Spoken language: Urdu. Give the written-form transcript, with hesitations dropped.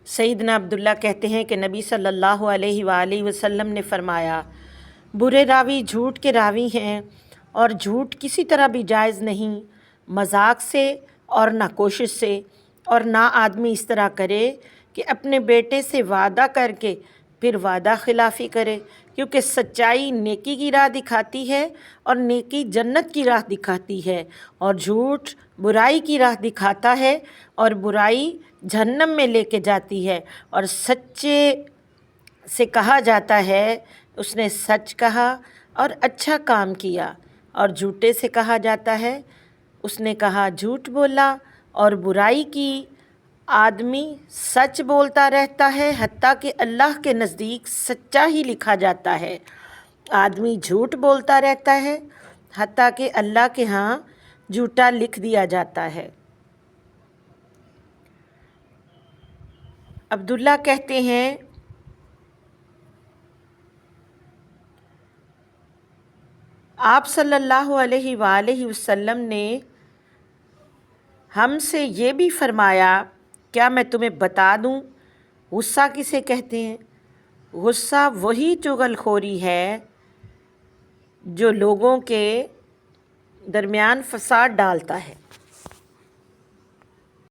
سیدنا عبداللہ کہتے ہیں کہ نبی صلی اللہ علیہ وآلہ وسلم نے فرمایا، برے راوی جھوٹ کے راوی ہیں، اور جھوٹ کسی طرح بھی جائز نہیں، مذاق سے اور نہ کوشش سے، اور نہ آدمی اس طرح کرے کہ اپنے بیٹے سے وعدہ کر کے پھر وعدہ خلافی کرے، کیونکہ سچائی نیکی کی راہ دکھاتی ہے اور نیکی جنت کی راہ دکھاتی ہے، اور جھوٹ برائی کی راہ دکھاتا ہے اور برائی جہنم میں لے کے جاتی ہے۔ اور سچے سے کہا جاتا ہے اس نے سچ کہا اور اچھا کام کیا، اور جھوٹے سے کہا جاتا ہے اس نے کہا جھوٹ بولا اور برائی کی۔ آدمی سچ بولتا رہتا ہے حتیٰ کہ اللہ کے نزدیک سچا ہی لکھا جاتا ہے، آدمی جھوٹ بولتا رہتا ہے حتیٰ کہ اللہ کے ہاں جھوٹا لکھ دیا جاتا ہے۔ عبداللہ کہتے ہیں آپ صلی اللہ علیہ وآلہ وسلم نے ہم سے یہ بھی فرمایا، کیا میں تمہیں بتا دوں غصہ کسے کہتے ہیں؟ غصہ وہی چغل خوری ہے جو لوگوں کے درمیان فساد ڈالتا ہے۔